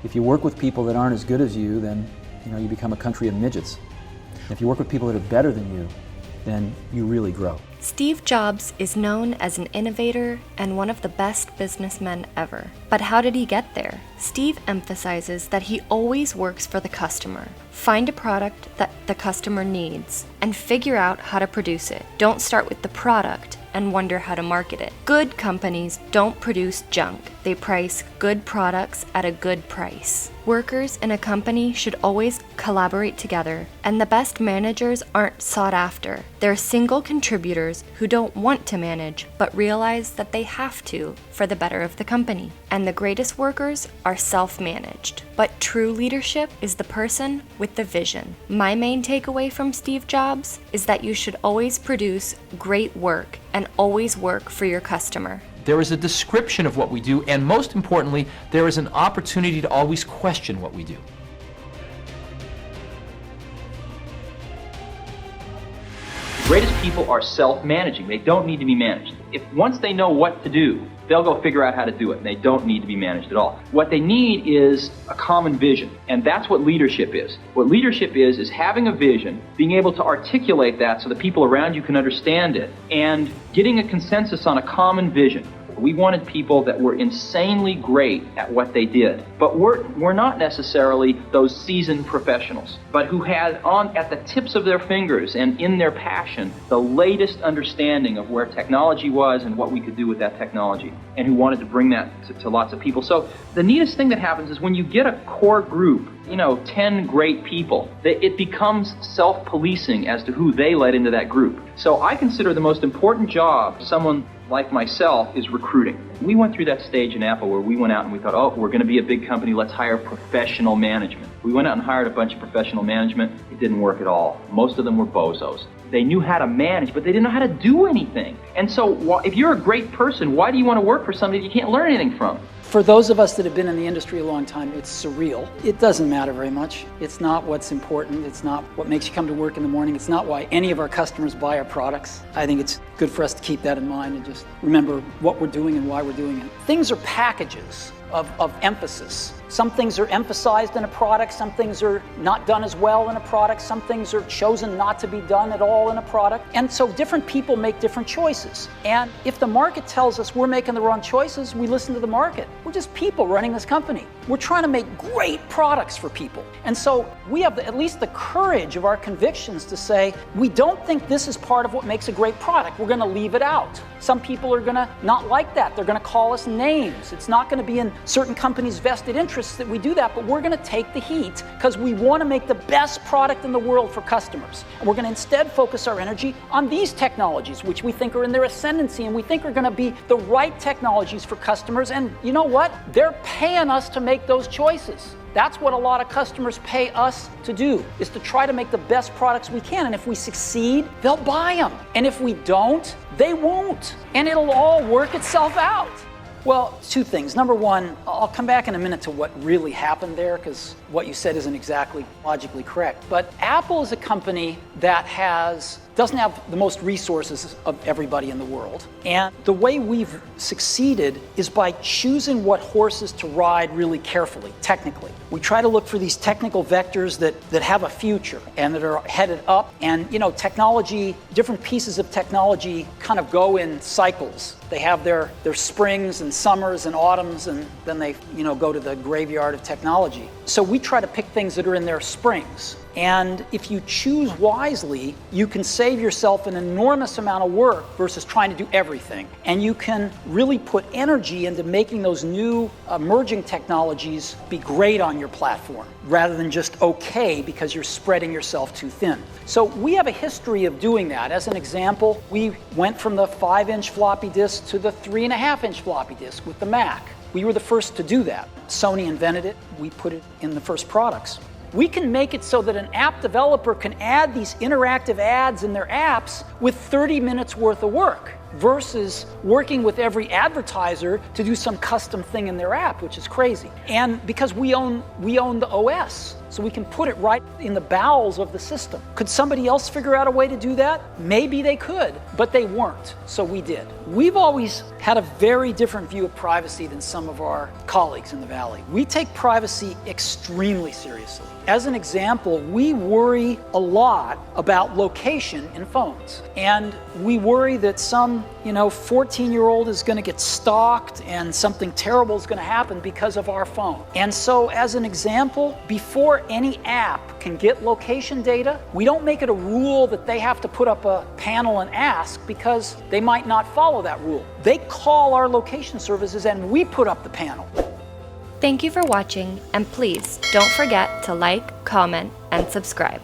If you work with people that aren't as good as you, then you become a country of midgets. If you work with people that are better than you, then you really grow. Steve Jobs is known as an innovator and one of the best businessmen ever. But how did he get there? Steve emphasizes that he always works for the customer. Find a product that the customer needs and figure out how to produce it. Don't start with the product and wonder how to market it. Good companies don't produce junk. They price good products at a good price. Workers in a company should always collaborate together, and the best managers aren't sought after. They're single contributors who don't want to manage, but realize that they have to for the better of the company. And the greatest workers are self-managed. But true leadership is the person with the vision. My main takeaway from Steve Jobs is that you should always produce great work and always work for your customer. There is a description of what we do, and most importantly, there is an opportunity to always question what we do. The greatest people are self-managing. They don't need to be managed. If once they know what to do, they'll go figure out how to do it, and they don't need to be managed at all. What they need is a common vision, and that's what leadership is. What leadership is having a vision, being able to articulate that so the people around you can understand it, and getting a consensus on a common vision. We wanted people that were insanely great at what they did, but we're not necessarily those seasoned professionals, but who had on at the tips of their fingers and in their passion the latest understanding of where technology was and what we could do with that technology, and who wanted to bring that to lots of people. So the neatest thing that happens is when you get a core group, 10 great people, it becomes self-policing as to who they let into that group. So I consider the most important job someone like myself is recruiting. We went through that stage in Apple where we went out and we thought, oh, we're going to be a big company, let's hire professional management. We went out and hired a bunch of professional management. It didn't work at all. Most of them were bozos. They knew how to manage, but they didn't know how to do anything. And so if you're a great person, why do you want to work for somebody you can't learn anything from? For those of us that have been in the industry a long time, it's surreal. It doesn't matter very much. It's not what's important. It's not what makes you come to work in the morning. It's not why any of our customers buy our products. I think it's good for us to keep that in mind and just remember what we're doing and why we're doing it. Things are packages of emphasis. Some things are emphasized in a product, some things are not done as well in a product, some things are chosen not to be done at all in a product. And so different people make different choices. And if the market tells us we're making the wrong choices, we listen to the market. We're just people running this company. We're trying to make great products for people. And so we have at least the courage of our convictions to say, we don't think this is part of what makes a great product. We're going to leave it out. Some people are going to not like that. They're going to call us names. It's not going to be in certain companies' vested interests that we do that, but we're going to take the heat because we want to make the best product in the world for customers. And we're going to instead focus our energy on these technologies, which we think are in their ascendancy and we think are going to be the right technologies for customers. And you know what? They're paying us to make those choices. That's what a lot of customers pay us to do, is to try to make the best products we can. And if we succeed, they'll buy them. And if we don't, they won't. And it'll all work itself out. Well, two things. Number one, I'll come back in a minute to what really happened there, because what you said isn't exactly logically correct. But Apple is a company that doesn't have the most resources of everybody in the world. And the way we've succeeded is by choosing what horses to ride really carefully, technically. We try to look for these technical vectors that have a future and that are headed up. And, technology, different pieces of technology kind of go in cycles. They have their springs and summers and autumns, and then they, go to the graveyard of technology. So we try to pick things that are in their springs. And if you choose wisely, you can save yourself an enormous amount of work versus trying to do everything. And you can really put energy into making those new emerging technologies be great on your platform, rather than just okay because you're spreading yourself too thin. So we have a history of doing that. As an example, we went from the 5-inch floppy disk to the 3.5-inch floppy disk with the Mac. We were the first to do that. Sony invented it. We put it in the first products. We can make it so that an app developer can add these interactive ads in their apps with 30 minutes worth of work versus working with every advertiser to do some custom thing in their app, which is crazy. And because we own the OS. so we can put it right in the bowels of the system. Could somebody else figure out a way to do that? Maybe they could, but they weren't, so we did. We've always had a very different view of privacy than some of our colleagues in the Valley. We take privacy extremely seriously. As an example, we worry a lot about location in phones. And we worry that some, 14-year-old is going to get stalked and something terrible is going to happen because of our phone. And so, as an example, before any app can get location data, we don't make it a rule that they have to put up a panel and ask, because they might not follow that rule. They call our location services and we put up the panel. Thank you for watching, and please don't forget to like, comment, and subscribe.